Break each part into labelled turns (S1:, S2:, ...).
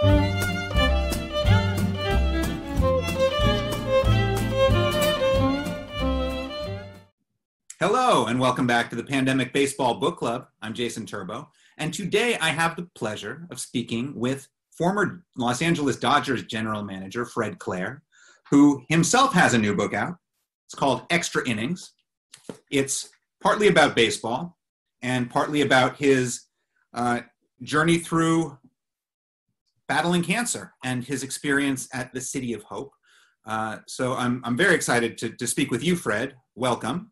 S1: Hello, and welcome back to the Pandemic Baseball Book Club. I'm Jason Turbow, and today I have the pleasure of speaking with former Los Angeles Dodgers general manager Fred Clare, who himself has a new book out. It's called Extra Innings. It's partly about baseball and partly about his journey through battling cancer and his experience at the City of Hope. So I'm very excited to speak with you, Fred. Welcome.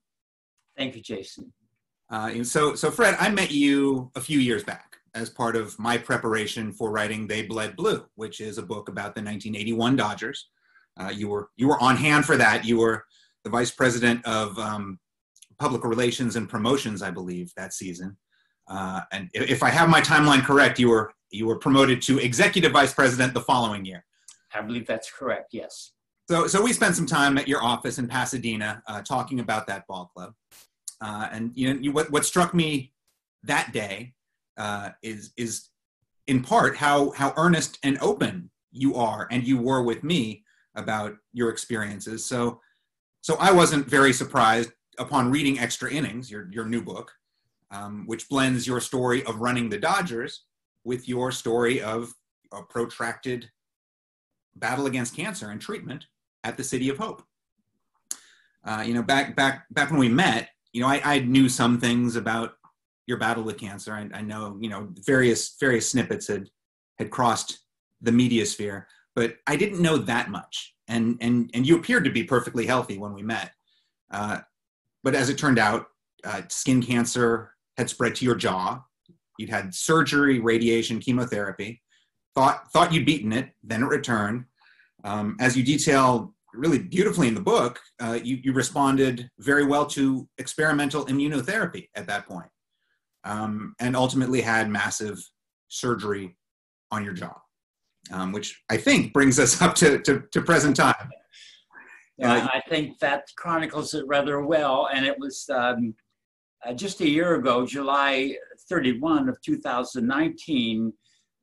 S2: Thank you, Jason.
S1: So Fred, I met you a few years back as part of my preparation for writing They Bled Blue, which is a book about the 1981 Dodgers. You were on hand for that. You were the vice president of public relations and promotions, I believe, that season. And if I have my timeline correct, you were promoted to executive vice president the following year.
S2: I believe that's correct. Yes. So
S1: we spent some time at your office in Pasadena talking about that ball club. And what struck me that day is in part how earnest and open you are and you were with me about your experiences. So I wasn't very surprised upon reading Extra Innings, your new book, which blends your story of running the Dodgers with your story of a protracted battle against cancer and treatment at the City of Hope. Back when we met, I knew some things about your battle with cancer. I know, various snippets had crossed the media sphere, but I didn't know that much. And you appeared to be perfectly healthy when we met. But as it turned out, skin cancer had spread to your jaw. You'd had surgery, radiation, chemotherapy. Thought you'd beaten it, then it returned. As you detail really beautifully in the book, you responded very well to experimental immunotherapy at that point, and ultimately had massive surgery on your jaw, which I think brings us up to present time.
S2: I think that chronicles it rather well, and it was just a year ago, July 31 of 2019,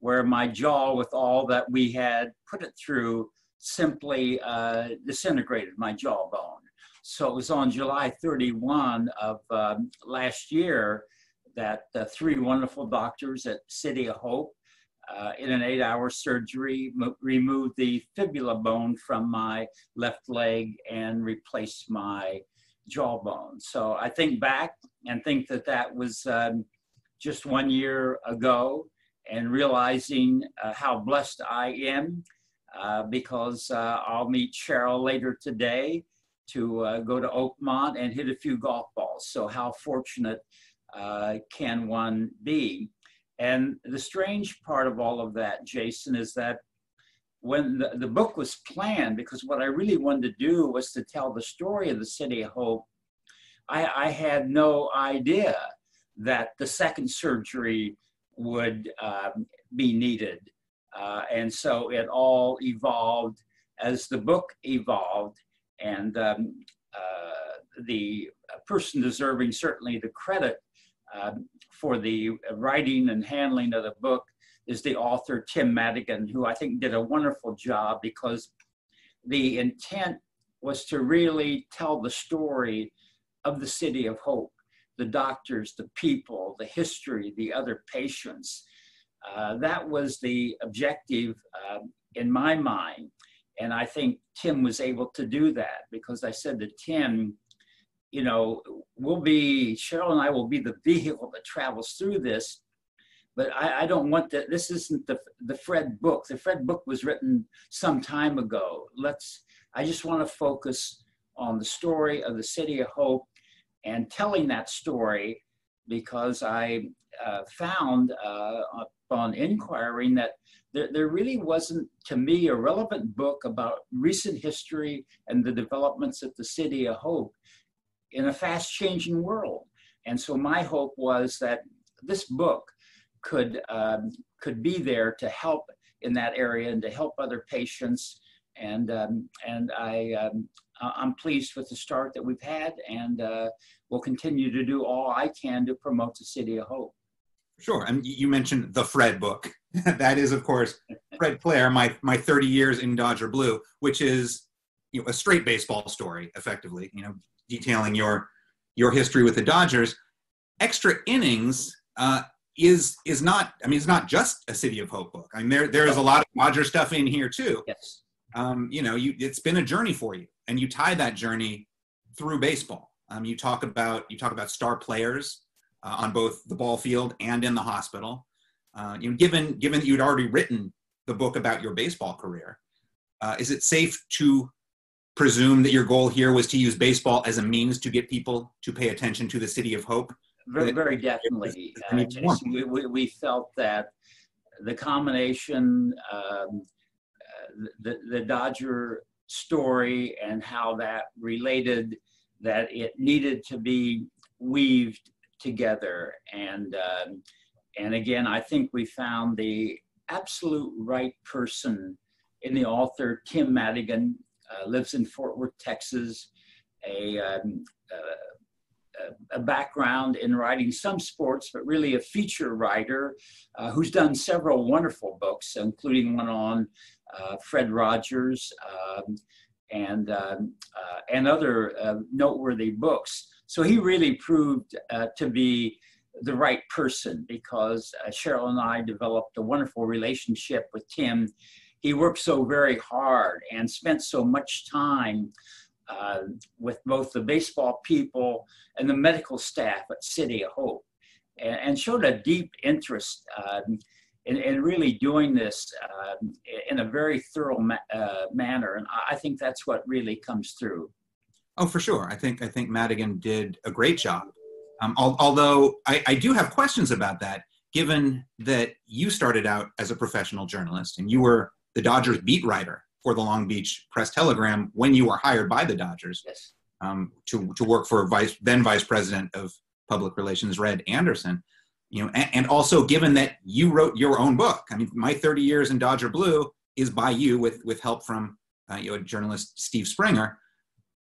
S2: where my jaw, with all that we had put it through, simply disintegrated my jawbone. So it was on July 31 of last year that three wonderful doctors at City of Hope, in an 8-hour surgery, removed the fibula bone from my left leg and replaced my jawbone. So I think back and think that was just 1 year ago, and realizing how blessed I am, because I'll meet Cheryl later today to go to Oakmont and hit a few golf balls. So how fortunate can one be? And the strange part of all of that, Jason, is that when the book was planned, because what I really wanted to do was to tell the story of the City of Hope, I had no idea that the second surgery would be needed. And so it all evolved as the book evolved, and the person deserving certainly the credit for the writing and handling of the book is the author, Tim Madigan, who I think did a wonderful job, because the intent was to really tell the story of the City of Hope, the doctors, the people, the history, the other patients. That was the objective in my mind. And I think Tim was able to do that, because I said to Tim, Cheryl and I will be the vehicle that travels through this, but I don't want that. This isn't the Fred book. The Fred book was written some time ago. I just want to focus on the story of the City of Hope and telling that story, because I found upon inquiring that there really wasn't, to me, a relevant book about recent history and the developments at the City of Hope in a fast-changing world. And so my hope was that this book could be there to help in that area and to help other patients. And I'm pleased with the start that we've had, and will continue to do all I can to promote the City of Hope.
S1: Sure. And you mentioned the Fred book. That is, of course, Fred Claire, my 30 years in Dodger Blue, which is a straight baseball story, effectively, detailing your history with the Dodgers. Extra Innings is not, it's not just a City of Hope book. There is a lot of Dodger stuff in here too.
S2: Yes.
S1: It's been a journey for you, and you tie that journey through baseball. You talk about star players on both the ball field and in the hospital. Given that you'd already written the book about your baseball career, is it safe to presume that your goal here was to use baseball as a means to get people to pay attention to the City of Hope?
S2: Very, very definitely. Jason, we felt that the combination, the Dodger story and how that related, that it needed to be weaved together. And again, I think we found the absolute right person in the author. Tim Madigan lives in Fort Worth, Texas, a background in writing some sports, but really a feature writer who's done several wonderful books, including one on Fred Rogers and other noteworthy books. So he really proved to be the right person, because Cheryl and I developed a wonderful relationship with Tim. He worked so very hard and spent so much time with both the baseball people and the medical staff at City of Hope, and showed a deep interest in really doing this in a very thorough manner. And I think that's what really comes through.
S1: Oh, for sure. I think Madigan did a great job. Although I do have questions about that, given that you started out as a professional journalist and you were the Dodgers beat writer for the Long Beach Press-Telegram when you were hired by the Dodgers.
S2: Yes.
S1: To work for then Vice President of Public Relations, Red Anderson. And also given that you wrote your own book. My 30 years in Dodger Blue is by you with help from journalist Steve Springer.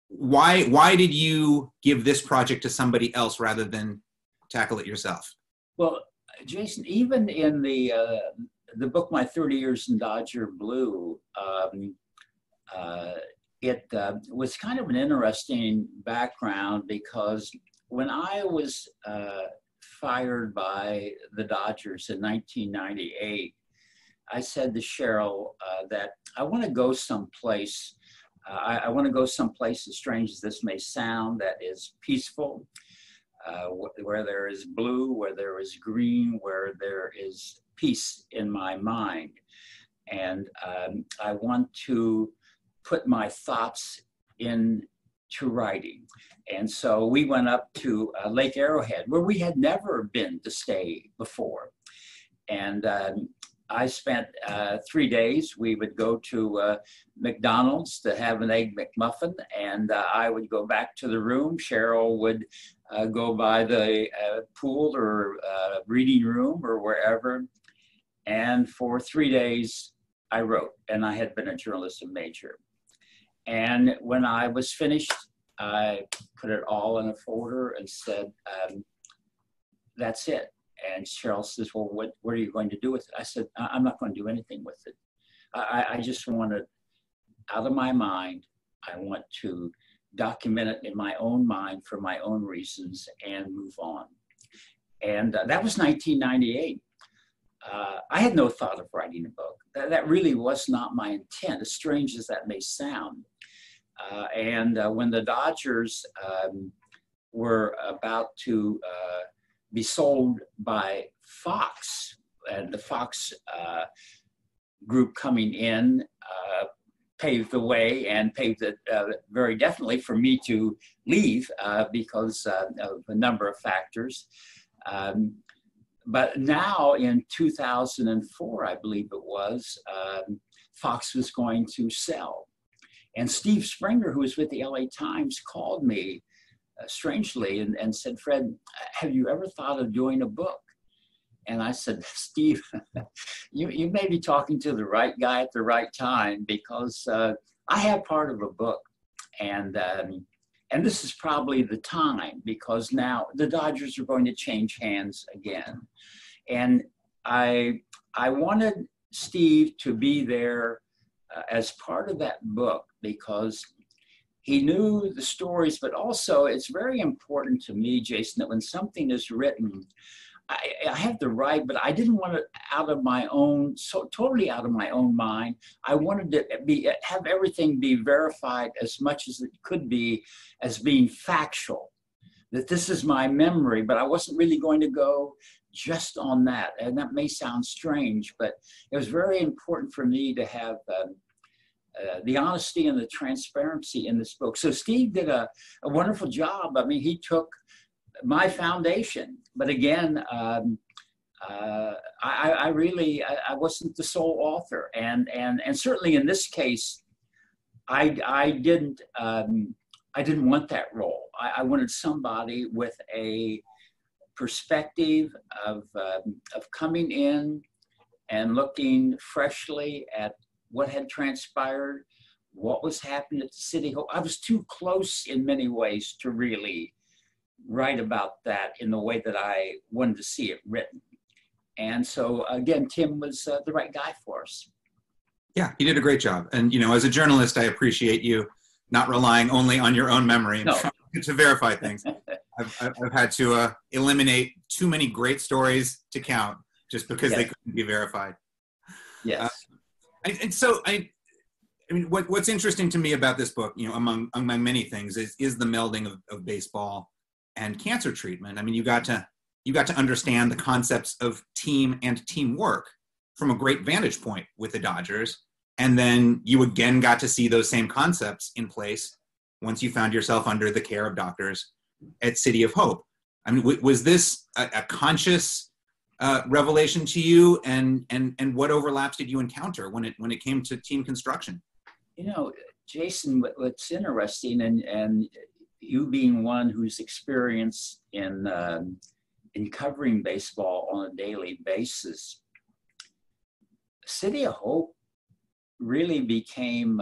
S1: Why did you give this project to somebody else rather than tackle it yourself?
S2: Well, Jason, even in the book, My 30 Years in Dodger Blue, it was kind of an interesting background, because when I was fired by the Dodgers in 1998, I said to Cheryl that I want to go someplace. I want to go someplace, as strange as this may sound, that is peaceful, where there is blue, where there is green, where there is peace in my mind. And I want to put my thoughts into writing. And so we went up to Lake Arrowhead, where we had never been to stay before. And I spent 3 days. We would go to McDonald's to have an Egg McMuffin, and I would go back to the room. Cheryl would go by the pool or reading room or wherever. And for 3 days, I wrote, and I had been a journalism major. And when I was finished, I put it all in a folder and said, that's it. And Cheryl says, well, what are you going to do with it? I said, I'm not going to do anything with it. I just want it out of my mind. I want to document it in my own mind for my own reasons and move on. And that was 1998. I had no thought of writing a book. That really was not my intent, as strange as that may sound. And when the Dodgers were about to be sold by Fox, and the Fox group coming in paved the way and paved it very definitely for me to leave because of a number of factors. But now in 2004, I believe it was, Fox was going to sell. And Steve Springer, who was with the LA Times, called me strangely and said, Fred, have you ever thought of doing a book? And I said, Steve, you may be talking to the right guy at the right time, because I have part of a book. And this is probably the time, because now the Dodgers are going to change hands again. And I wanted Steve to be there as part of that book, because he knew the stories, but also it's very important to me, Jason, that when something is written, I have the right, but I didn't want it out of my own, so totally out of my own mind. I wanted to have everything be verified as much as it could be as being factual, that this is my memory, but I wasn't really going to go just on that. And that may sound strange, but it was very important for me to have the honesty and the transparency in this book. So Steve did a wonderful job. I mean, he took my foundation, but again, I wasn't the sole author, and certainly in this case, I didn't want that role. I wanted somebody with a perspective of coming in and looking freshly at what had transpired, what was happening at the City Hall. I was too close in many ways to really write about that in the way that I wanted to see it written. And so again, Tim was the right guy for us.
S1: Yeah, he did a great job. And, you know, as a journalist, I appreciate you not relying only on your own memory to verify things. I've had to eliminate too many great stories to count just because they couldn't be verified.
S2: Yes.
S1: I mean, what's interesting to me about this book, you know, among many things, is the melding of baseball and cancer treatment. I mean, you got to understand the concepts of team and teamwork from a great vantage point with the Dodgers, and then you again got to see those same concepts in place once you found yourself under the care of doctors at City of Hope. I mean, was this a conscious revelation to you, and what overlaps did you encounter when it came to team construction?
S2: You know, Jason, what's interesting, and you being one who's experienced in covering baseball on a daily basis, City of Hope really became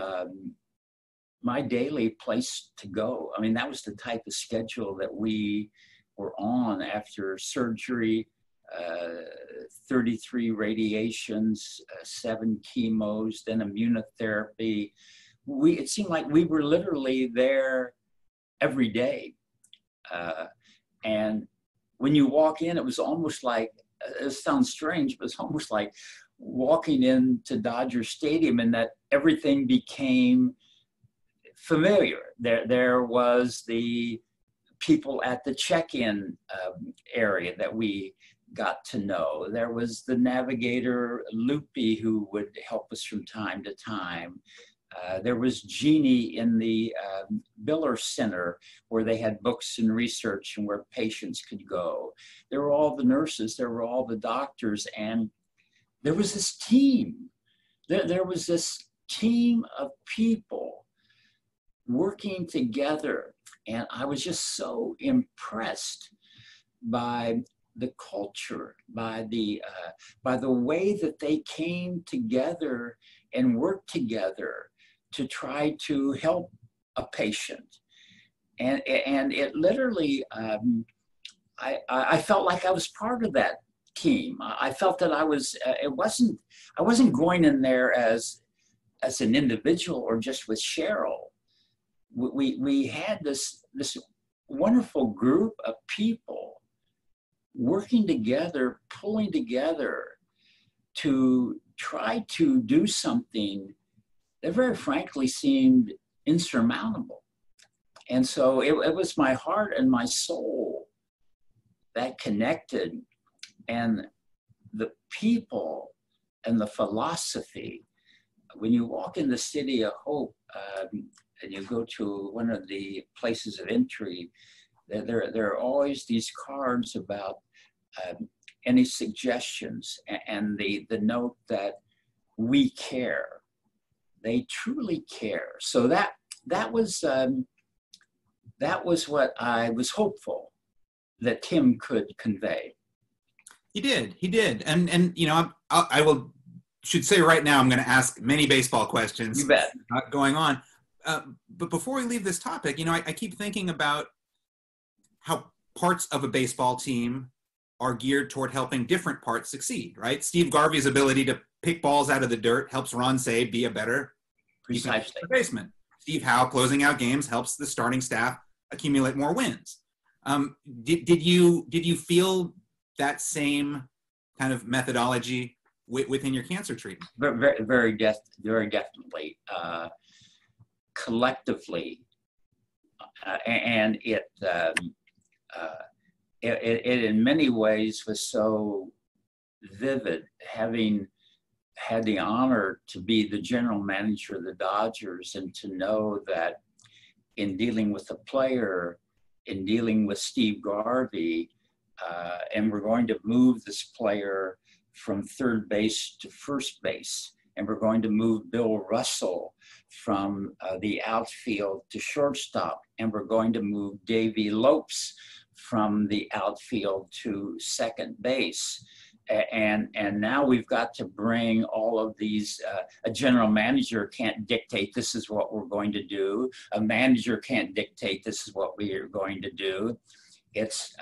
S2: my daily place to go. I mean, that was the type of schedule that we were on after surgery, 33 radiations, 7 chemos, then immunotherapy. It seemed like we were literally there every day. And when you walk in, it was almost like, it sounds strange, but it's almost like walking into Dodger Stadium, and that everything became familiar. There was the people at the check-in area that we got to know. There was the navigator, Loopy, who would help us from time to time. There was Jeannie in the Biller Center, where they had books and research and where patients could go. There were all the nurses, there were all the doctors, and there was this team. There was this team of people working together. And I was just so impressed by the culture, by the way that they came together and worked together to try to help a patient. And it literally, I felt like I was part of that team. I felt that I wasn't going in there as an individual or just with Cheryl. We had this wonderful group of people working together, pulling together to try to do something that very frankly seemed insurmountable. And so it was my heart and my soul that connected, and the people and the philosophy. When you walk in the City of Hope, and you go to one of the places of entry, there are always these cards about any suggestions, and the note that we care. They truly care. So that was what I was hopeful that Tim could convey.
S1: He did, and you know, I should say right now, I'm going to ask many baseball questions.
S2: You bet.
S1: Going on. But before we leave this topic, you know, I keep thinking about how parts of a baseball team are geared toward helping different parts succeed, right? Steve Garvey's ability to pick balls out of the dirt helps Ron Say be a better baseman. Steve Howe closing out games helps the starting staff accumulate more wins. Did you feel that same kind of methodology within your cancer treatment?
S2: Very definitely. Collectively, and it in many ways was so vivid, having had the honor to be the general manager of the Dodgers and to know that in dealing with a player, in dealing with Steve Garvey, and we're going to move this player from third base to first base, and we're going to move Bill Russell from the outfield to shortstop, and we're going to move Davey Lopes from the outfield to second base. And now we've got to bring all of these, a general manager can't dictate this is what we're going to do. A manager can't dictate this is what we are going to do. It's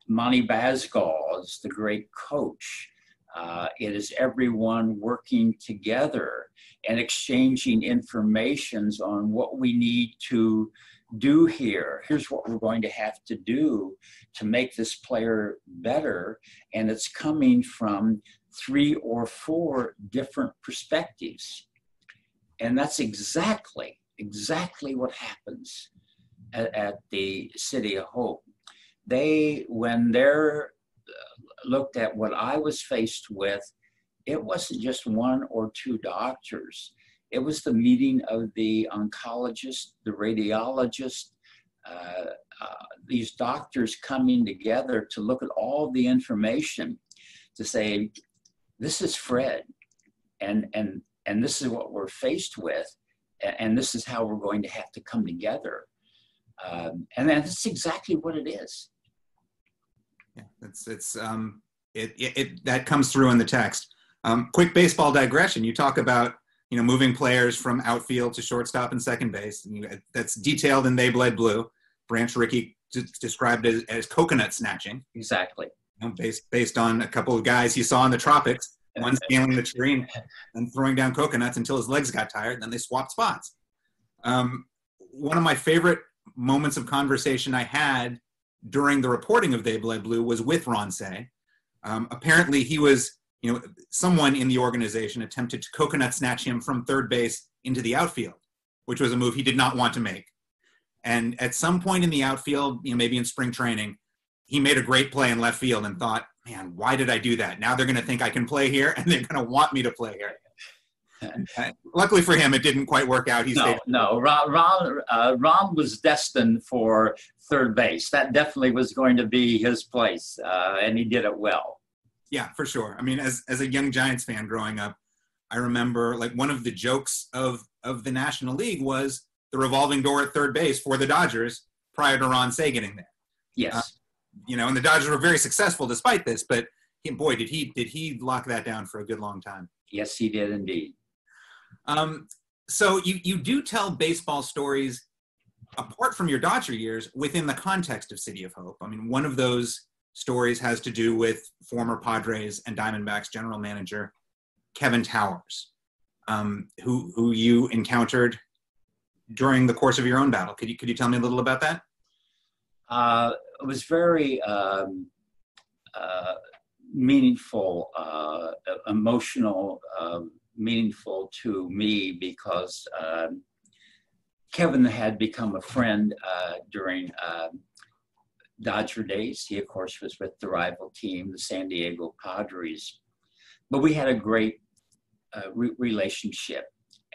S2: Monty Basgall is the great coach. It is everyone working together and exchanging informations on what we need to do here. Here's what we're going to have to do to make this player better. And it's coming from 3 or 4 different perspectives. And that's exactly what happens at the City of Hope. When they're looked at what I was faced with, it wasn't just 1 or 2 doctors. It was the meeting of the oncologist, the radiologist, these doctors coming together to look at all the information to say, this is Fred, and this is what we're faced with, and this is how we're going to have to come together. And that's exactly what it is.
S1: Yeah, that comes through in the text. Quick baseball digression. You talk about moving players from outfield to shortstop and second base. That's detailed in They Bled Blue. Branch Rickey described it as coconut snatching.
S2: Exactly.
S1: Based on a couple of guys he saw in the tropics, one scaling the tree and throwing down coconuts until his legs got tired, and then they swapped spots. One of my favorite moments of conversation I had during the reporting of They Bled Blue was with Ron Say. Apparently he was, someone in the organization attempted to coconut snatch him from third base into the outfield, which was a move he did not want to make. And at some point in the outfield, maybe in spring training, he made a great play in left field and thought, man, why did I do that? Now they're going to think I can play here and they're going to want me to play here. Luckily for him, it didn't quite work out. Ron
S2: was destined for third base. That definitely was going to be his place, and he did it well.
S1: Yeah, for sure. I mean, as a young Giants fan growing up, I remember one of the jokes of the National League was the revolving door at third base for the Dodgers prior to Ron Say getting there.
S2: Yes.
S1: And the Dodgers were very successful despite this, but boy, did he lock that down for a good long time.
S2: Yes, he did indeed.
S1: So you do tell baseball stories apart from your Dodger years within the context of City of Hope. I mean, one of those stories has to do with former Padres and Diamondbacks general manager Kevin Towers, who you encountered during the course of your own battle. Could you tell me a little about that?
S2: It was very meaningful, emotional, meaningful to me because Kevin had become a friend during Dodger days. He, of course, was with the rival team, the San Diego Padres. But we had a great relationship,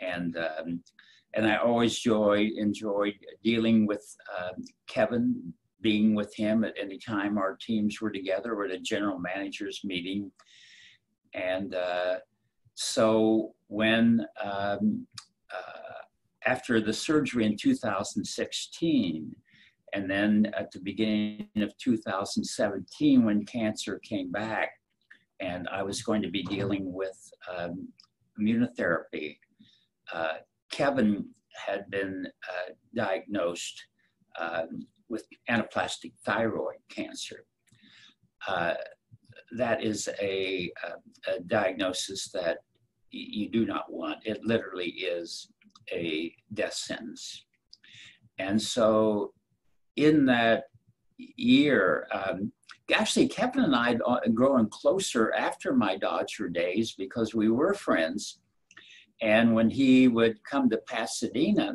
S2: and I always enjoyed dealing with Kevin, being with him at any time our teams were together or at a general manager's meeting. And so when, after the surgery in 2016, and then at the beginning of 2017, when cancer came back, and I was going to be dealing with immunotherapy, Kevin had been diagnosed with anaplastic thyroid cancer. that is a diagnosis that you do not want. It literally is a death sentence. And so in that year, actually Kevin and I had grown closer after my Dodger days because we were friends. And when he would come to Pasadena,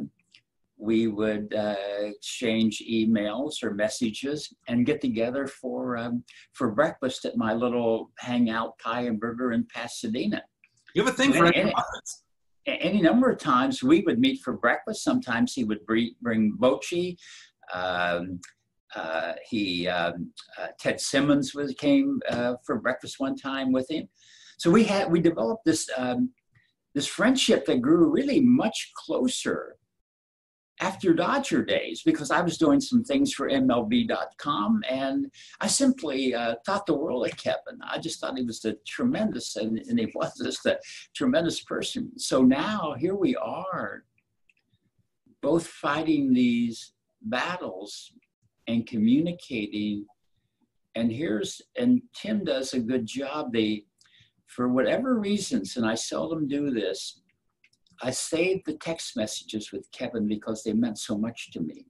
S2: we would exchange emails or messages and get together for breakfast at my little hangout pie and burger in Pasadena.
S1: You have a thing for
S2: any number of times we would meet for breakfast. Sometimes he would bring Bochy. Ted Simmons came for breakfast one time with him. So we developed this friendship that grew really much closer after Dodger days, because I was doing some things for MLB.com, and I simply thought the world of Kevin. I just thought he was a tremendous, and he was just a tremendous person. So now here we are, both fighting these battles and communicating. And Tim does a good job. For whatever reasons, and I seldom do this, I saved the text messages with Kevin because they meant so much to me.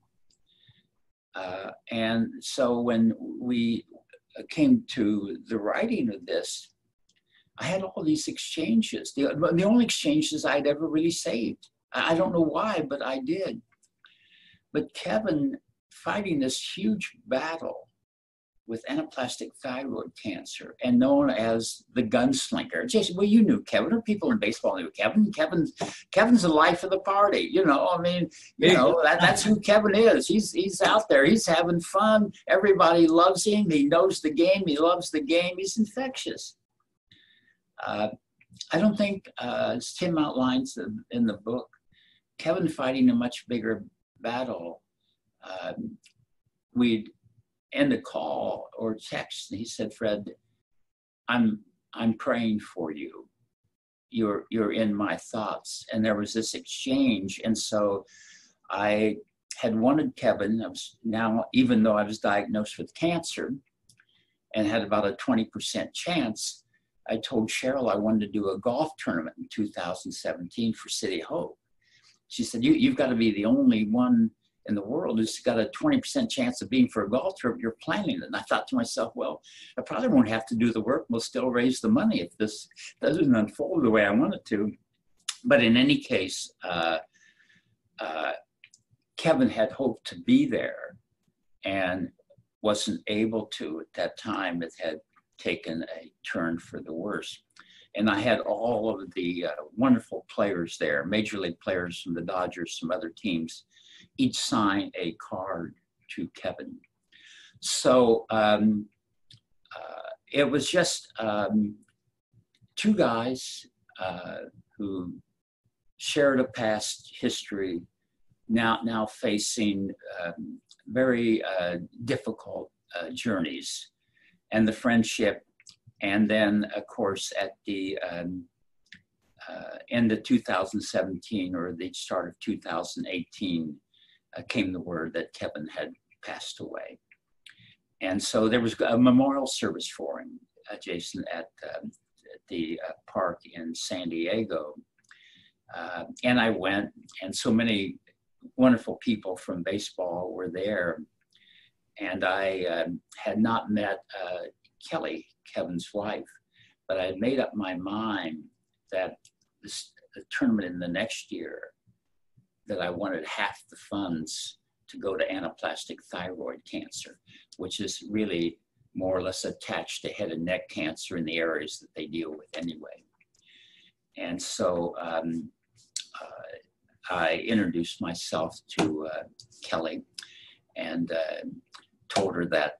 S2: And so when we came to the writing of this, I had all these exchanges. The only exchanges I'd ever really saved. I don't know why, but I did. But Kevin fighting this huge battle with anaplastic thyroid cancer and known as the gunslinger. Jason, well, you knew Kevin, or people in baseball knew Kevin. Kevin's the life of the party. I mean, that's who Kevin is. He's out there. He's having fun. Everybody loves him. He knows the game. He loves the game. He's infectious. I don't think, as Tim outlines in the book, Kevin fighting a much bigger battle. We'd end a call or text, and he said, "Fred, I'm praying for you. You're in my thoughts." And there was this exchange. And so I had wanted Kevin. I was now, even though I was diagnosed with cancer and had about a 20% chance, I told Cheryl I wanted to do a golf tournament in 2017 for City Hope. She said, you've got to be the only one in the world who's got a 20% chance of being for a golf tournament. You're planning it. And I thought to myself, well, I probably won't have to do the work. We'll still raise the money if this doesn't unfold the way I want it to. But in any case, Kevin had hoped to be there and wasn't able to at that time. It had taken a turn for the worse. And I had all of the wonderful players there, major league players from the Dodgers, some other teams, each sign a card to Kevin. So it was just two guys who shared a past history, now facing very difficult journeys, and the friendship. And then, of course, at the end of 2017 or the start of 2018, came the word that Kevin had passed away. And so there was a memorial service for him, Jason, at the park in San Diego. And I went, and so many wonderful people from baseball were there. And I had not met Kelly, Kevin's wife, but I had made up my mind that the tournament in the next year, that I wanted half the funds to go to anaplastic thyroid cancer, which is really more or less attached to head and neck cancer in the areas that they deal with anyway. And so I introduced myself to Kelly and told her that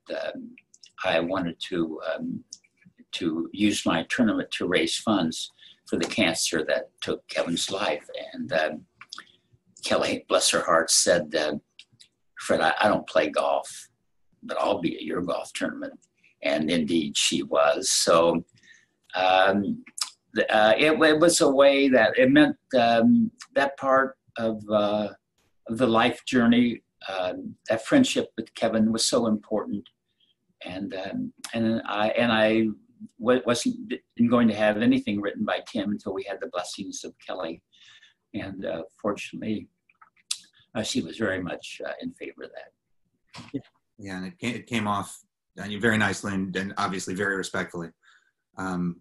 S2: I wanted to use my tournament to raise funds for the cancer that took Kevin's life. And Kelly, bless her heart, said, "Fred, I don't play golf, but I'll be at your golf tournament." And indeed she was. So it was a way that it meant that part of the life journey, that friendship with Kevin was so important. I wasn't going to have anything written by Tim until we had the blessings of Kelly, and fortunately, she was very much in favor of that.
S1: Yeah, and it came off very nicely and obviously very respectfully. And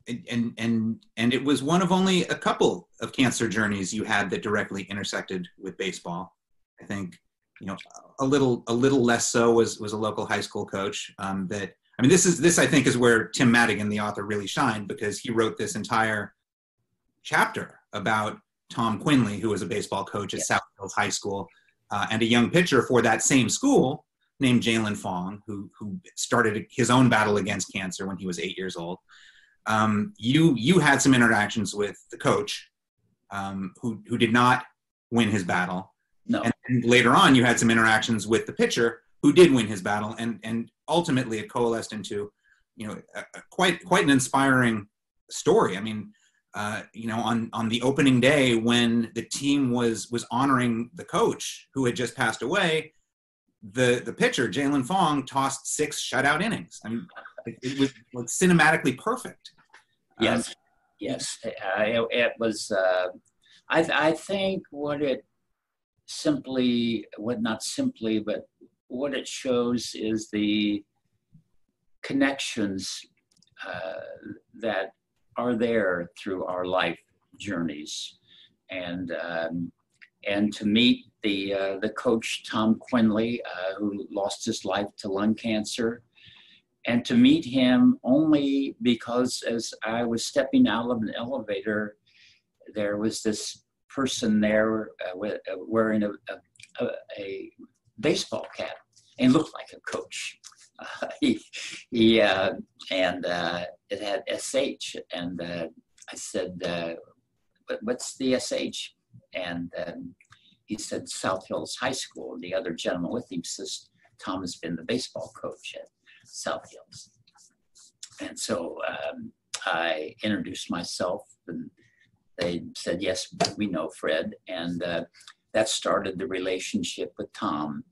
S1: it was one of only a couple of cancer journeys you had that directly intersected with baseball. I think, a little less so was a local high school coach. This I think is where Tim Madigan, the author, really shined, because he wrote this entire chapter about Tom Quinley, who was a baseball coach at South Hills High School, and a young pitcher for that same school named Jalen Fong, who started his own battle against cancer when he was 8 years old. You had some interactions with the coach, who did not win his battle.
S2: No.
S1: And later on, you had some interactions with the pitcher who did win his battle, and ultimately it coalesced into, quite an inspiring story. I mean, on the opening day when the team was honoring the coach who had just passed away, the pitcher Jalen Fong tossed 6 shutout innings. I mean, it was like cinematically perfect.
S2: Yes. It was. I think what it shows is the connections that are there through our life journeys, and to meet the coach Tom Quinley, who lost his life to lung cancer, and to meet him only because as I was stepping out of an elevator, there was this person there wearing a baseball cap and looked like a coach. And it had SH, and I said, "What's the SH?" And he said, "South Hills High School." The other gentleman with him says, "Tom has been the baseball coach at South Hills." And so I introduced myself, and they said, "Yes, we know Fred." And that started the relationship with Tom.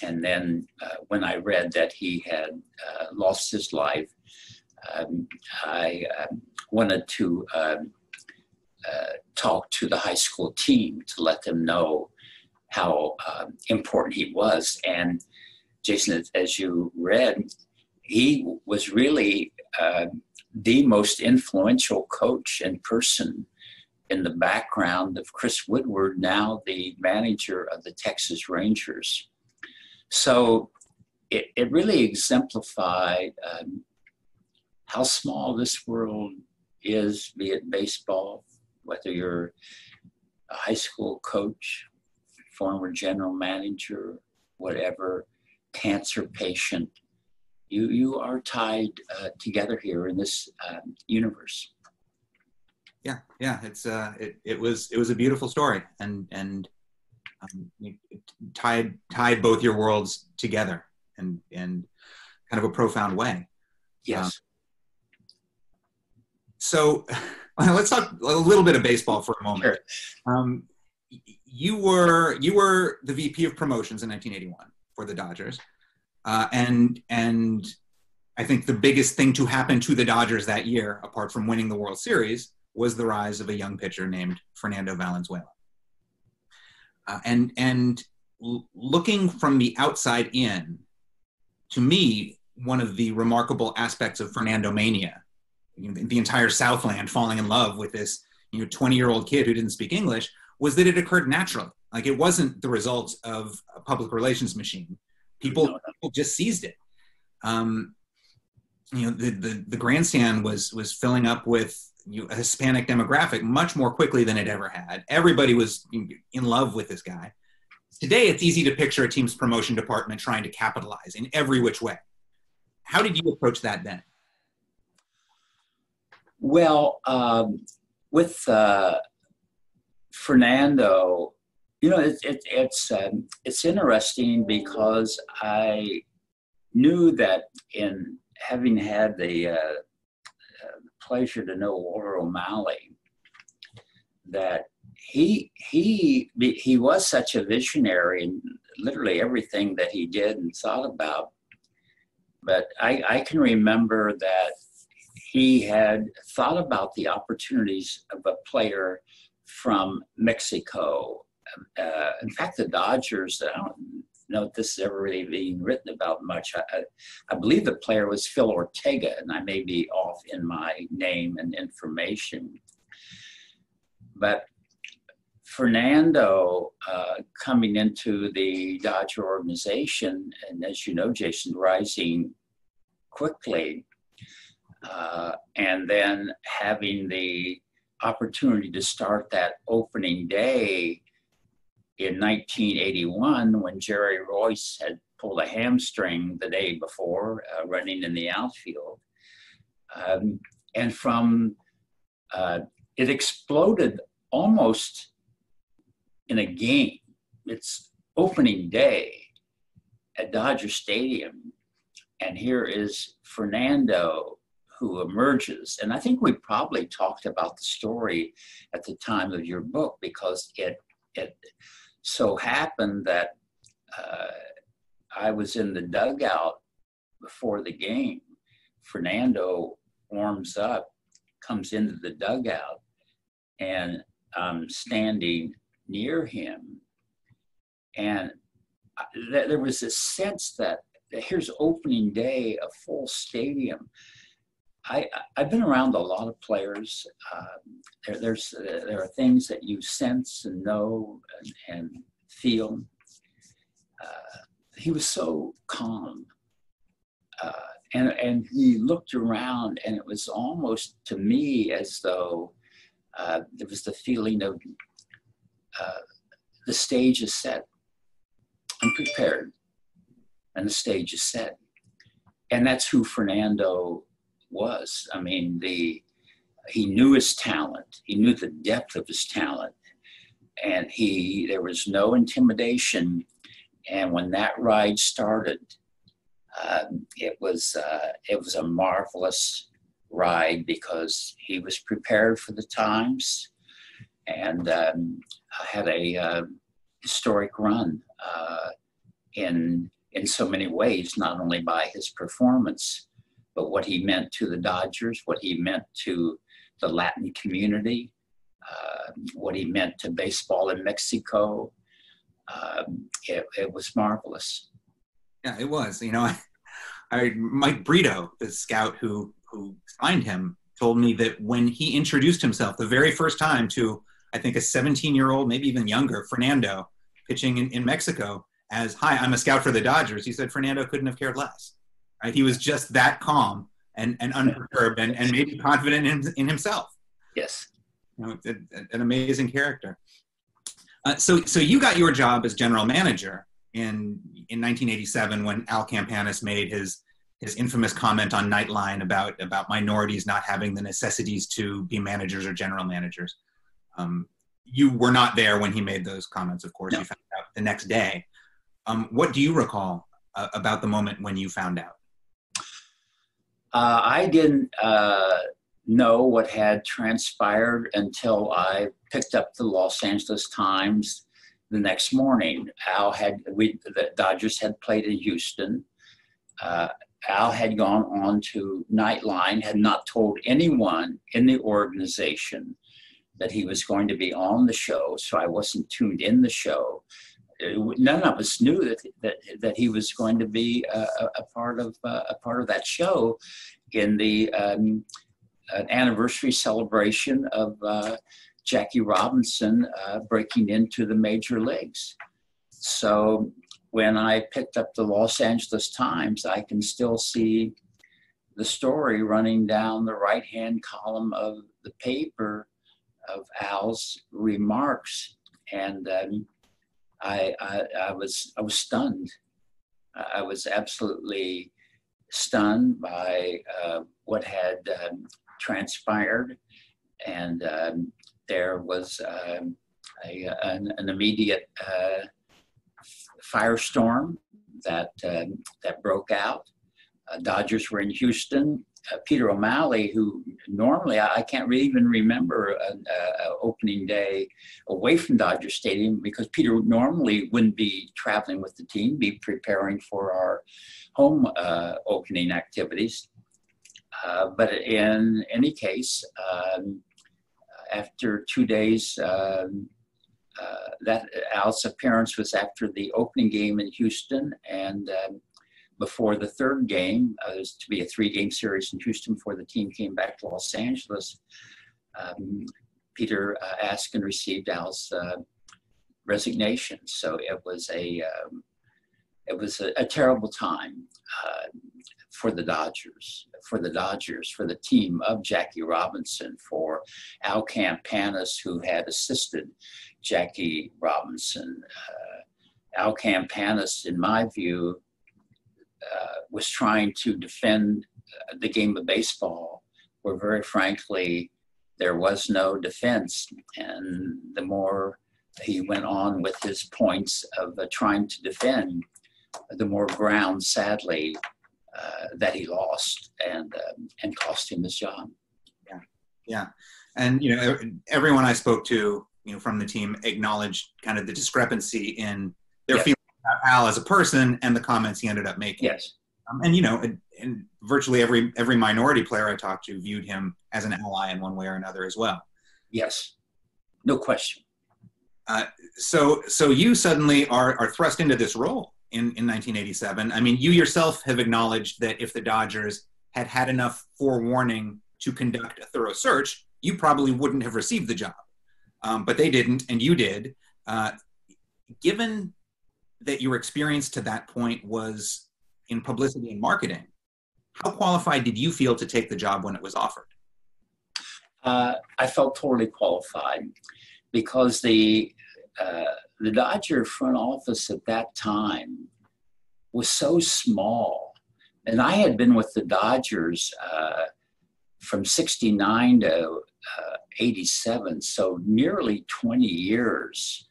S2: And then when I read that he had lost his life, I wanted to talk to the high school team to let them know how important he was. And Jason, as you read, he was really the most influential coach and person in the background of Chris Woodward, now the manager of the Texas Rangers. So it really exemplified how small this world is, be it baseball, whether you're a high school coach, former general manager, whatever, cancer patient, you are tied together here in this universe.
S1: Yeah, it was a beautiful story, and it tied both your worlds together in kind of a profound way.
S2: Yes.
S1: So let's talk a little bit of baseball for a moment. Sure. You were the VP of promotions in 1981 for the Dodgers, and I think the biggest thing to happen to the Dodgers that year, apart from winning the World Series, was the rise of a young pitcher named Fernando Valenzuela. And looking from the outside in, to me, one of the remarkable aspects of Fernando Mania, the entire Southland falling in love with this 20-year-old kid who didn't speak English, was that it occurred naturally. Like, it wasn't the result of a public relations machine. People just seized it. The grandstand was filling up with a Hispanic demographic much more quickly than it ever had. Everybody was in love with this guy. Today, it's easy to picture a team's promotion department trying to capitalize in every which way. How did you approach that then?
S2: Well, with Fernando, it's interesting because I knew that in having had the pleasure to know Walter O'Malley, that he was such a visionary in literally everything that he did and thought about. But I can remember that he had thought about the opportunities of a player from Mexico. In fact, the Dodgers, I don't know if this is ever really being written about much. I believe the player was Phil Ortega, and I may be off in my name and information. But Fernando coming into the Dodger organization, and as you know, Jason, rising quickly, and then having the opportunity to start that opening day in 1981 when Jerry Royce had pulled a hamstring the day before, running in the outfield. And from, it exploded almost in a game. It's opening day at Dodger Stadium, and here is Fernando who emerges. And I think we probably talked about the story at the time of your book, because it so happened that I was in the dugout before the game. Fernando warms up, comes into the dugout, and I'm standing near him. And there was this sense that here's opening day, a full stadium. I've been around a lot of players. There are things that you sense and know and feel. He was so calm. And he looked around, and it was almost to me as though there was the feeling of the stage is set. I'm prepared, and the stage is set. And that's who Fernando was. I mean, he knew his talent. He knew the depth of his talent, and there was no intimidation. And when that ride started, it was a marvelous ride, because he was prepared for the times, and had a historic run in so many ways, not only by his performance, but what he meant to the Dodgers, what he meant to the Latin community, what he meant to baseball in Mexico. It was marvelous.
S1: Yeah, it was. You know, Mike Brito, the scout who signed him, told me that when he introduced himself the very first time to, I think, a 17-year-old, maybe even younger, Fernando, pitching in Mexico, as, "Hi, I'm a scout for the Dodgers," he said Fernando couldn't have cared less. Right? He was just that calm and unperturbed and maybe confident in himself.
S2: Yes.
S1: You know, an amazing character. So you got your job as general manager in 1987 when Al Campanis made his infamous comment on Nightline about minorities not having the necessities to be managers or general managers. You were not there when he made those comments, of course. No. You found out the next day. What do you recall about the moment when you found out?
S2: I didn't know what had transpired until I picked up the Los Angeles Times the next morning. The Dodgers had played in Houston. Al had gone on to Nightline, had not told anyone in the organization that he was going to be on the show, so I wasn't tuned in the show. None of us knew that he was going to be a part of that show in the anniversary celebration of Jackie Robinson breaking into the major leagues. So when I picked up the Los Angeles Times, I can still see the story running down the right-hand column of the paper of Al's remarks, and I was stunned. I was absolutely stunned by what had transpired, and there was an immediate firestorm that broke out. Dodgers were in Houston. Peter O'Malley, who normally I can't really even remember an opening day away from Dodger Stadium, because Peter normally wouldn't be traveling with the team, be preparing for home opening activities. But in any case, after 2 days, that Al's appearance was after the opening game in Houston, and before the third game, it was to be a 3-game series in Houston before the team came back to Los Angeles. Peter asked and received Al's resignation. So it was a terrible time for the Dodgers, for the team of Jackie Robinson, for Al Campanis, who had assisted Jackie Robinson. Al Campanis, in my view, was trying to defend the game of baseball, where very frankly, there was no defense. And the more he went on with his points of trying to defend, the more ground, sadly, that he lost and cost him his job.
S1: Yeah. And, everyone I spoke to, from the team acknowledged kind of the discrepancy in their feelings about Al as a person and the comments he ended up making.
S2: Yes.
S1: And virtually every minority player I talked to viewed him as an ally in one way or another as well.
S2: Yes, no question.
S1: So you suddenly are thrust into this role in 1987. I mean, you yourself have acknowledged that if the Dodgers had had enough forewarning to conduct a thorough search, you probably wouldn't have received the job. But they didn't, and you did. Given that your experience to that point was in publicity and marketing, how qualified did you feel to take the job when it was offered?
S2: I felt totally qualified because the Dodger front office at that time was so small. And I had been with the Dodgers from 69 to 87, so nearly 20 years,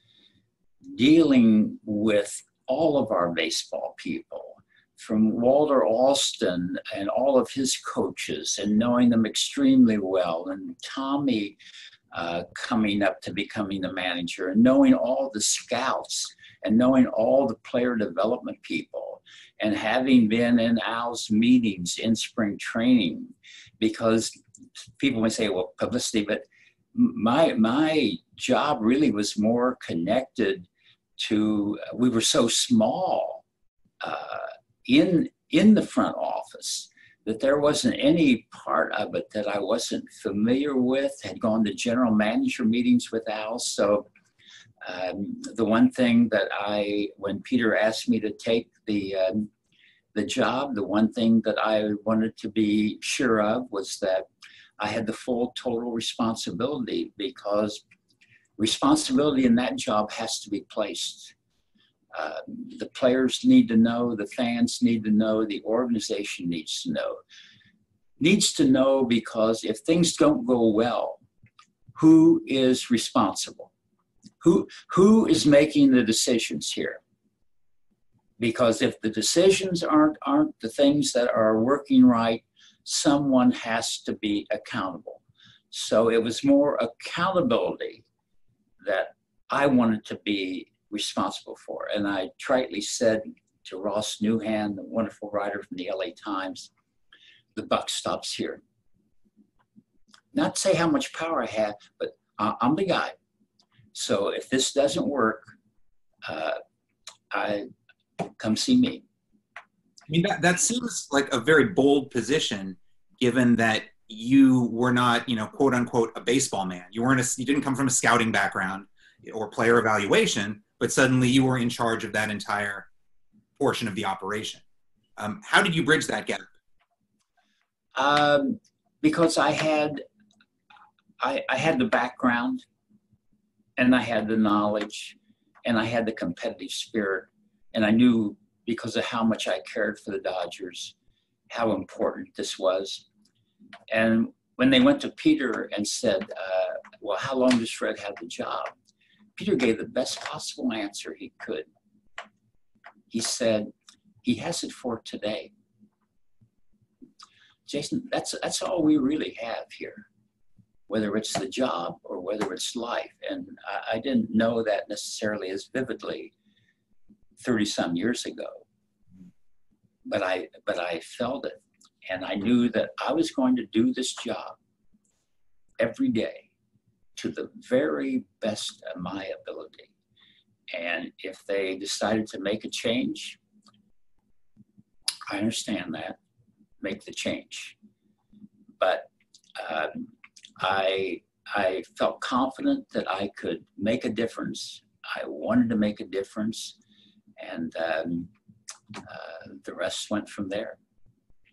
S2: dealing with all of our baseball people, from Walter Alston and all of his coaches, and knowing them extremely well, and Tommy coming up to becoming the manager, and knowing all the scouts, and knowing all the player development people, and having been in Al's meetings in spring training, because people may say, well, publicity, but my job really was more connected to, we were so small in the front office that there wasn't any part of it that I wasn't familiar with, had gone to general manager meetings with Al. So the one thing that when Peter asked me to take the job, the one thing that I wanted to be sure of was that I had the full total responsibility, because responsibility in that job has to be placed. The players need to know, the fans need to know, the organization needs to know. Needs to know, because if things don't go well, who is responsible? Who is making the decisions here? Because if the decisions aren't the things that are working right, someone has to be accountable. So it was more accountability that I wanted to be responsible for. And I tritely said to Ross Newhan, the wonderful writer from the LA Times, the buck stops here. Not to say how much power I have, but I'm the guy. So if this doesn't work, come see me.
S1: I mean, that seems like a very bold position, given that you were not, quote unquote, a baseball man. You didn't come from a scouting background or player evaluation, but suddenly you were in charge of that entire portion of the operation. How did you bridge that gap?
S2: Because I had the background, and I had the knowledge, and I had the competitive spirit, and I knew, because of how much I cared for the Dodgers, how important this was. And when they went to Peter and said, well, how long does Fred have the job? Peter gave the best possible answer he could. He said, he has it for today. Jason, that's all we really have here, whether it's the job or whether it's life. And I didn't know that necessarily as vividly 30-some years ago. I felt it, and I knew that I was going to do this job every day to the very best of my ability. And if they decided to make a change, I understand that, make the change. But I felt confident that I could make a difference. I wanted to make a difference, and the rest went from there.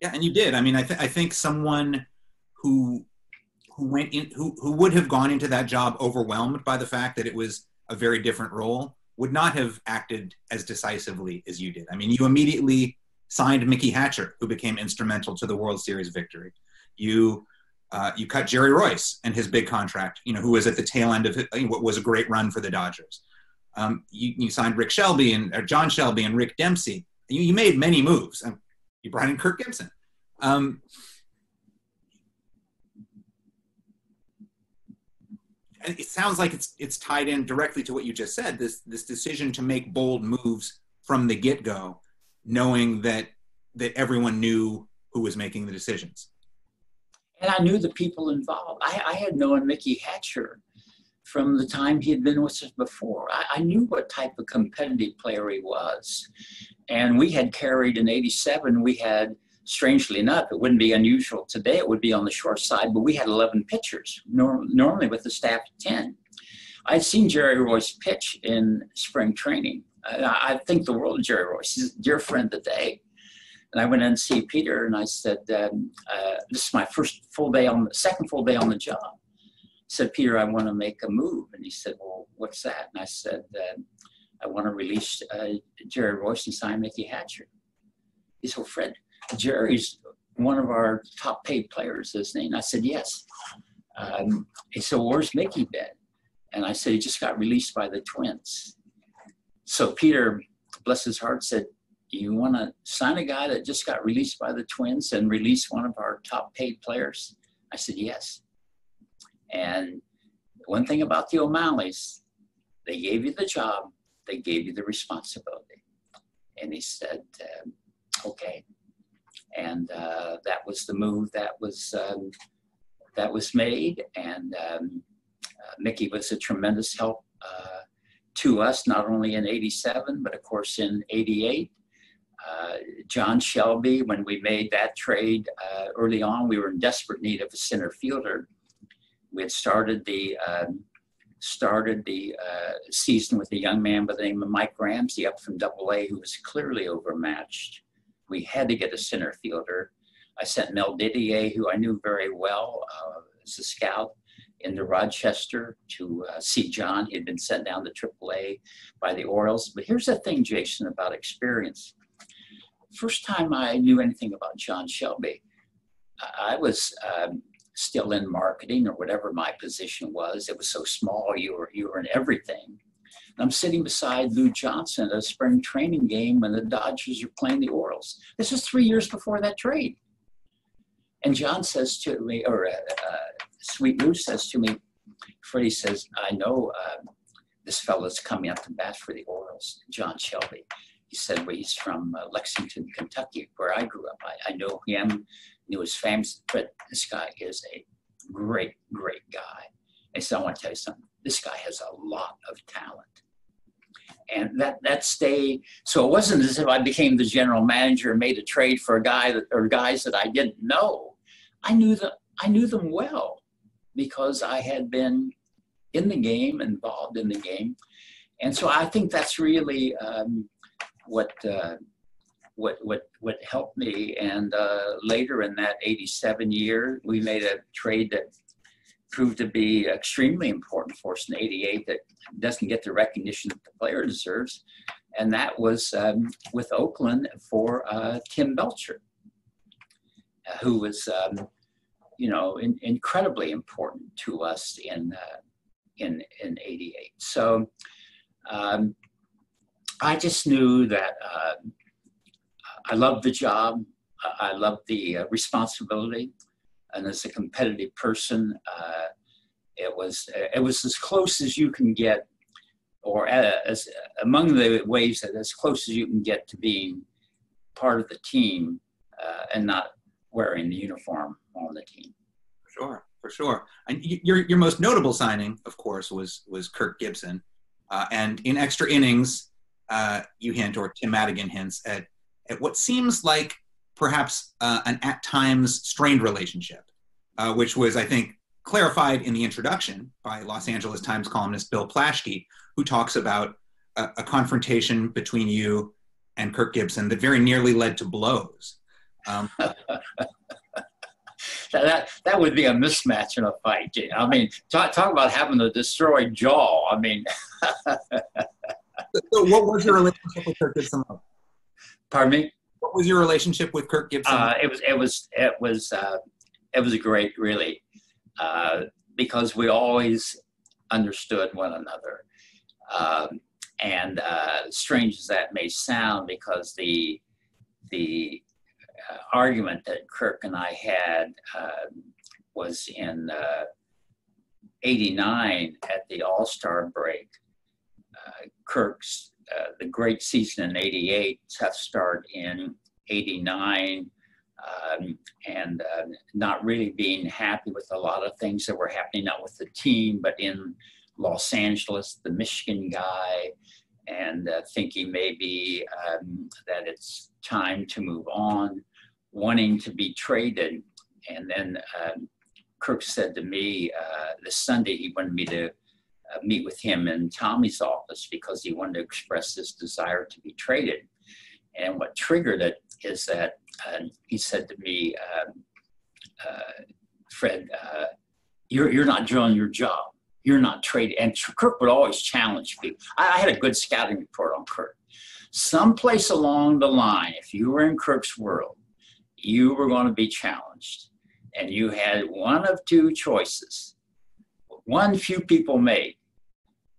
S1: Yeah, and you did. I mean, I think someone who would have gone into that job overwhelmed by the fact that it was a very different role would not have acted as decisively as you did. I mean, you immediately signed Mickey Hatcher, who became instrumental to the World Series victory. You cut Jerry Royce and his big contract, who was at the tail end of what was a great run for the Dodgers. You signed Rick Shelby and John Shelby and Rick Dempsey. You made many moves. You brought in Kirk Gibson. It sounds like it's tied in directly to what you just said. This decision to make bold moves from the get-go, knowing that everyone knew who was making the decisions.
S2: And I knew the people involved. I had known Mickey Hatcher from the time he had been with us before. I knew what type of competitive player he was. And we had carried in '87, we had, strangely enough, it wouldn't be unusual today, it would be on the short side, but we had 11 pitchers, normally with a staff of 10. I'd seen Jerry Royce pitch in spring training. I think the world of Jerry Royce. He's a dear friend today. And I went in to see Peter, and I said, this is my second full day on the job. I said, Peter, I want to make a move. And he said, well, what's that? And I said, I want to release Jerry Royce and sign Mickey Hatcher. He said, well, Fred, Jerry's one of our top paid players, isn't he? And I said, yes. He said, well, where's Mickey been? And I said, he just got released by the Twins. So Peter, bless his heart, said, you want to sign a guy that just got released by the Twins and release one of our top paid players? I said, yes. And one thing about the O'Malleys, they gave you the job, they gave you the responsibility. And he said, okay. And that was the move that was made. And Mickey was a tremendous help to us, not only in '87, but of course in '88. John Shelby, when we made that trade early on, we were in desperate need of a center fielder. We had started the season with a young man by the name of Mike Ramsey up from AA, who was clearly overmatched. We had to get a center fielder. I sent Mel Didier, who I knew very well as a scout, into Rochester to see John. He had been sent down to AAA by the Orioles. But here's the thing, Jason, about experience. First time I knew anything about John Shelby, I was still in marketing or whatever my position was. It was so small, you were in everything. And I'm sitting beside Lou Johnson at a spring training game when the Dodgers are playing the Orioles. This is 3 years before that trade. And John says to me, or Sweet Lou says to me, Freddie says, I know this fellow's coming up to bat for the Orioles, John Shelby. He said, well, he's from Lexington, Kentucky, where I grew up. I know him, knew his family, but this guy is a great, great guy. And so I want to tell you something. This guy has a lot of talent. And that stayed. So it wasn't as if I became the general manager and made a trade for a guy or guys that I didn't know. I knew them well because I had been in the game, involved in the game. And so I think that's really what helped me. And later in that '87 year, we made a trade that proved to be extremely important for us in '88 that doesn't get the recognition that the player deserves. And that was with Oakland for Tim Belcher, who was, incredibly important to us in '88. So I just knew that I loved the job. I loved the responsibility. And as a competitive person, it was as close as you can get, or as among the ways that as close as you can get to being part of the team and not wearing the uniform on the team.
S1: Sure, for sure. And your most notable signing, of course, was Kirk Gibson. And in Extra Innings, you hint, or Tim Madigan hints, at what seems like perhaps an at times strained relationship, which was, I think, clarified in the introduction by Los Angeles Times columnist Bill Plaschke, who talks about a confrontation between you and Kirk Gibson that very nearly led to blows.
S2: That would be a mismatch in a fight. I mean, talk about having a destroyed jaw. I mean,
S1: so what was your relationship with Kirk Gibson like?
S2: Pardon me?
S1: What was your relationship with Kirk Gibson?
S2: It was great, really, because we always understood one another. And strange as that may sound, because the argument that Kirk and I had was in '89 at the All-Star break. Kirk's the great season in '88, tough start in '89, and not really being happy with a lot of things that were happening, not with the team, but in Los Angeles, the Michigan guy, and thinking maybe that it's time to move on, wanting to be traded. And then Kirk said to me this Sunday he wanted me to meet with him in Tommy's office because he wanted to express his desire to be traded. And what triggered it is that he said to me, Fred, you're not doing your job. You're not traded. And Kirk would always challenge people. I had a good scouting report on Kirk. Someplace along the line, if you were in Kirk's world, you were going to be challenged. And you had one of two choices. One, few people made.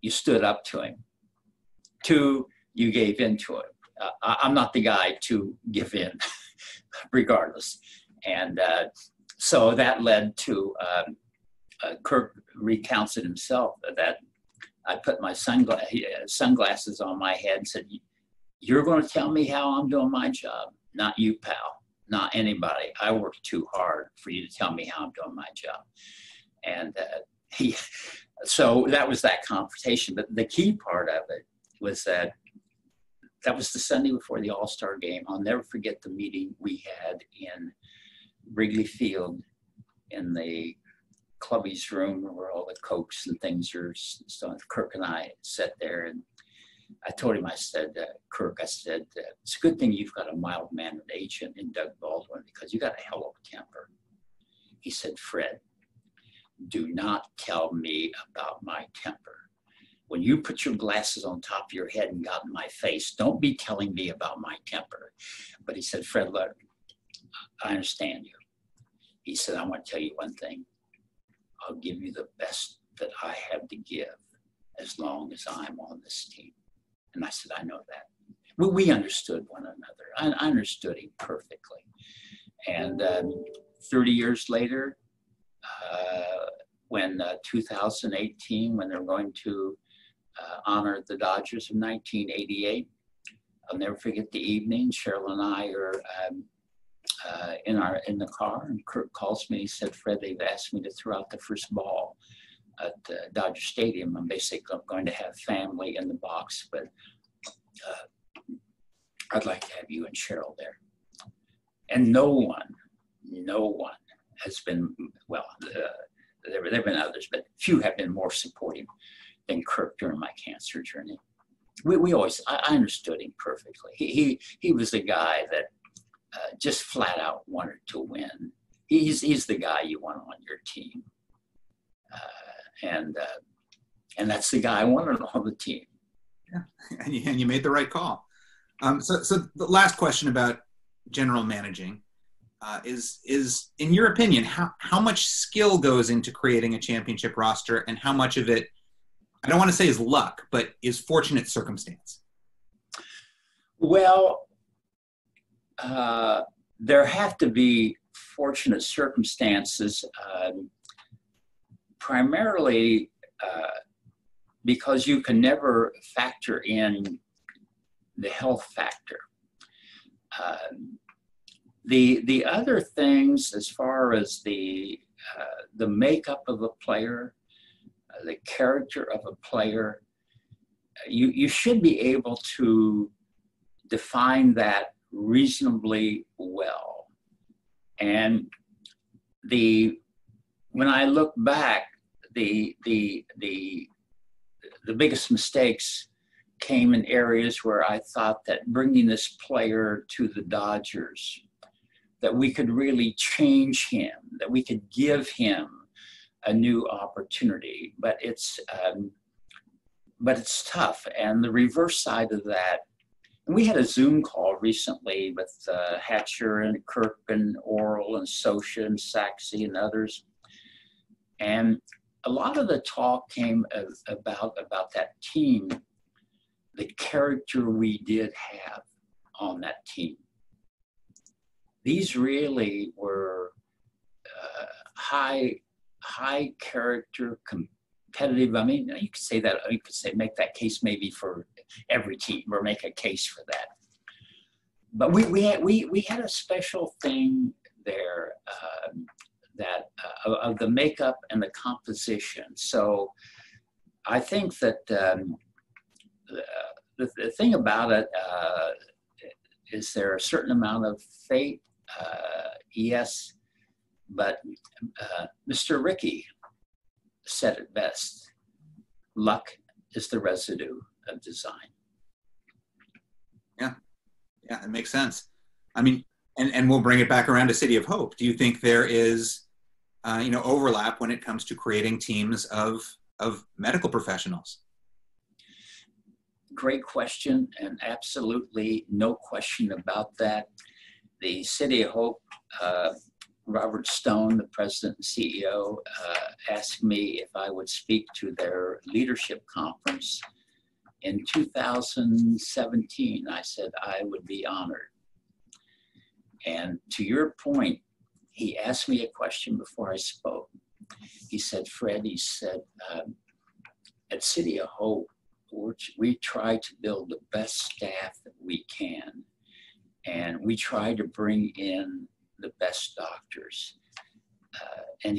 S2: You stood up to him. Two, you gave in to him. I'm not the guy to give in, regardless. And so that led to Kirk recounts it himself, that I put my sunglasses on my head and said, "You're going to tell me how I'm doing my job, not you, pal, not anybody. I worked too hard for you to tell me how I'm doing my job." And so that was that confrontation. But the key part of it was that was the Sunday before the All-Star game. I'll never forget the meeting we had in Wrigley Field in the clubby's room where all the cokes and things are. So Kirk and I sat there, and I told him, I said, Kirk, I said, it's a good thing you've got a mild-mannered agent in Doug Baldwin because you got a hell of a temper. He said, Fred, do not tell me about my temper. When you put your glasses on top of your head and got in my face, don't be telling me about my temper. But he said, Fred, look, I understand you. He said, I want to tell you one thing. I'll give you the best that I have to give as long as I'm on this team. And I said, I know that. We understood one another. I understood him perfectly. And 30 years later, when 2018, when they're going to honor the Dodgers of 1988, I'll never forget the evening. Cheryl and I are in the car, and Kirk calls me. He said, Fred, they've asked me to throw out the first ball at Dodger Stadium. I'm basically going to have family in the box, but I'd like to have you and Cheryl there. And no one has been, well, there have been others, but few have been more supportive than Kirk during my cancer journey. We always, I understood him perfectly. He was the guy that just flat out wanted to win. He's the guy you want on your team. And that's the guy I wanted on the team.
S1: Yeah, and you made the right call. So the last question about general managing is in your opinion, how much skill goes into creating a championship roster, and how much of it, I don't want to say is luck, but is fortunate circumstance?
S2: Well, there have to be fortunate circumstances, primarily because you can never factor in the health factor. The other things, as far as the makeup of a player, the character of a player, you should be able to define that reasonably well. And when I look back, the biggest mistakes came in areas where I thought that bringing this player to the Dodgers, that we could really change him, that we could give him a new opportunity. But it's tough. And the reverse side of that, and we had a Zoom call recently with Hatcher and Kirk and Oral and Sosha and Saxey and others. And a lot of the talk came about that team, the character we did have on that team. These really were high character, competitive. I mean, you could say that, you could say, make that case maybe for every team, or make a case for that. But we had a special thing there, of the makeup and the composition. So I think that the thing about it is there a certain amount of fate, yes, but Mr. Rickey said it best: luck is the residue of design.
S1: Yeah, it makes sense. I mean, and we'll bring it back around to City of Hope. Do you think there is, overlap when it comes to creating teams of medical professionals?
S2: Great question, and absolutely no question about that. The City of Hope, Robert Stone, the president and CEO, asked me if I would speak to their leadership conference in 2017. I said I would be honored. And to your point, he asked me a question before I spoke. He said, Fred, he said, at City of Hope, we try to build the best staff that we can. And we try to bring in the best doctors. And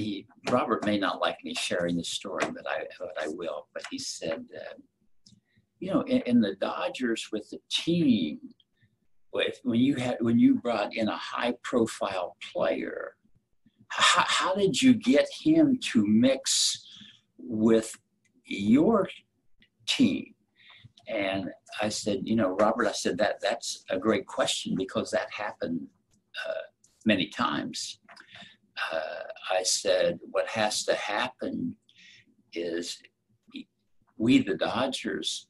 S2: Robert may not like me sharing this story, but I will. But he said, in the Dodgers with the team, when you brought in a high-profile player, how did you get him to mix with your team? And I said, Robert, I said, that's a great question, because that happened many times. I said, what has to happen is we, the Dodgers,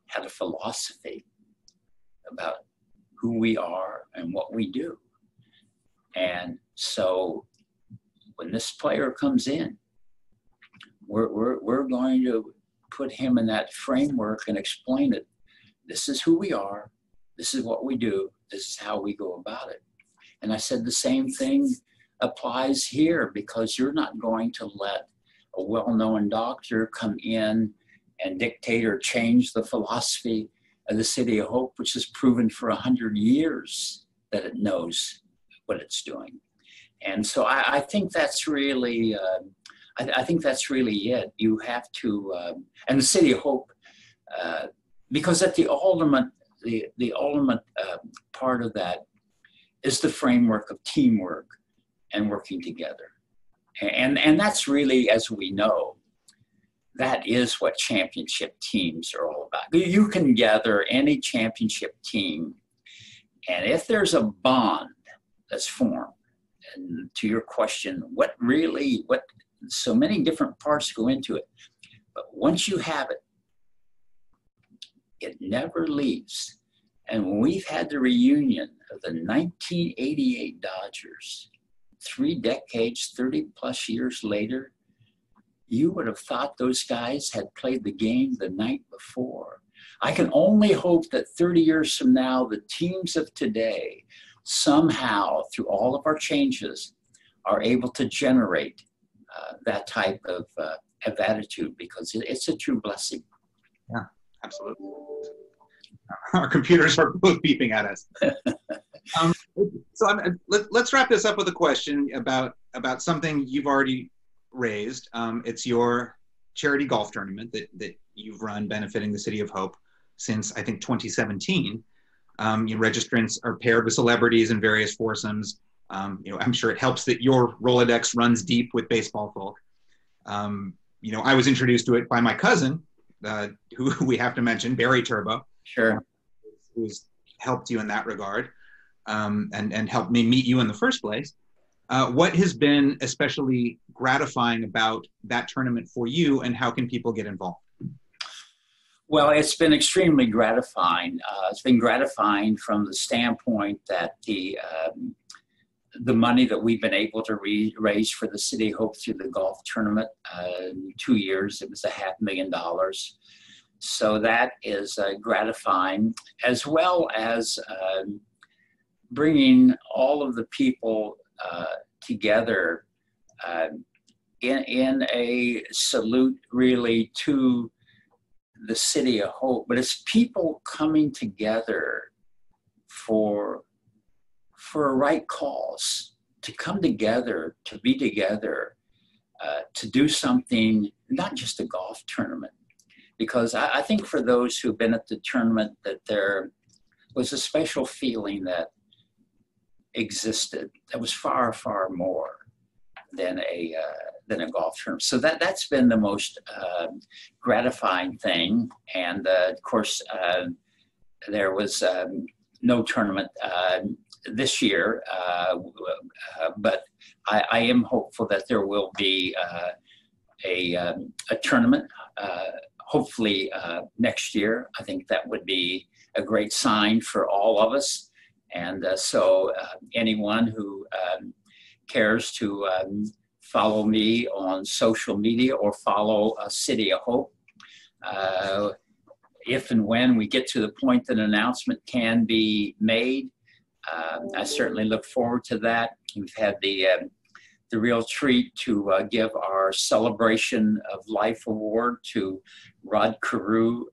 S2: had a philosophy about who we are and what we do. And so when this player comes in, we're going to put him in that framework and explain it. This is who we are. This is what we do. This is how we go about it. And I said the same thing applies here, because you're not going to let a well-known doctor come in and dictate or change the philosophy of the City of Hope, which has proven for 100 years that it knows what it's doing. And so I think that's really, I think that's really it. You have to, and the City of Hope, because at the ultimate part of that is the framework of teamwork and working together. And that's really, as we know, that is what championship teams are all about. You can gather any championship team, and if there's a bond that's formed, and to your question, what so many different parts go into it, but once you have it, it never leaves. And when we've had the reunion of the 1988 Dodgers, 3 decades, 30 plus years later, you would have thought those guys had played the game the night before. I can only hope that 30 years from now, the teams of today, somehow, through all of our changes, are able to generate that type of attitude, because it's a true blessing.
S1: Yeah, absolutely. Our computers are both beeping at us. Um, let's wrap this up with a question about something you've already raised. It's your charity golf tournament that you've run benefiting the City of Hope since, I think, 2017. Your registrants are paired with celebrities in various foursomes. I'm sure it helps that your Rolodex runs deep with baseball folk. I was introduced to it by my cousin, who we have to mention, Barry Turbow.
S2: Sure.
S1: Who's helped you in that regard, and helped me meet you in the first place. What has been especially gratifying about that tournament for you, and how can people get involved?
S2: Well, it's been extremely gratifying. It's been gratifying from the standpoint that the money that we've been able to raise for the City of Hope through the golf tournament, in 2 years, it was $500,000. So that is gratifying, as well as bringing all of the people together in a salute really to the City of Hope. But it's people coming together for a right cause, to come together, to be together, to do something, not just a golf tournament. Because I think for those who've been at the tournament, that there was a special feeling that existed that was far, far more than a golf tournament. So that's been the most gratifying thing. And of course, there was no tournament this year, but I am hopeful that there will be a tournament. Hopefully next year. I think that would be a great sign for all of us. And so anyone who cares to follow me on social media or follow City of Hope, if and when we get to the point that an announcement can be made, I certainly look forward to that. We've had the real treat to give our Celebration of Life Award to Rod Carew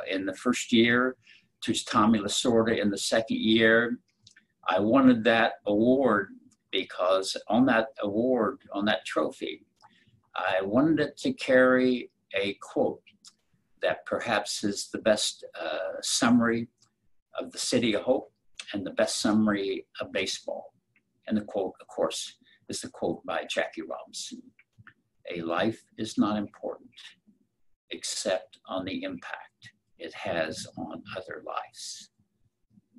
S2: in the first year, to Tommy Lasorda in the second year. I wanted that award because on that award, on that trophy, I wanted it to carry a quote that perhaps is the best summary of the City of Hope and the best summary of baseball. And the quote, of course, is the quote by Jackie Robinson. A life is not important except on the impact it has on other lives.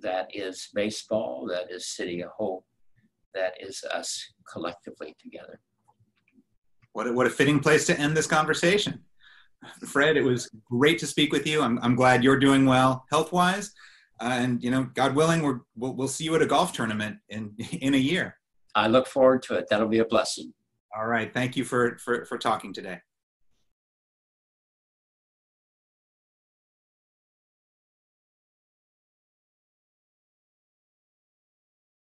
S2: That is baseball, that is City of Hope, that is us collectively together.
S1: What a fitting place to end this conversation. Fred, it was great to speak with you. I'm glad you're doing well health-wise. And God willing, we'll see you at a golf tournament in a year.
S2: I look forward to it. That'll be a blessing.
S1: All right. Thank you for talking today.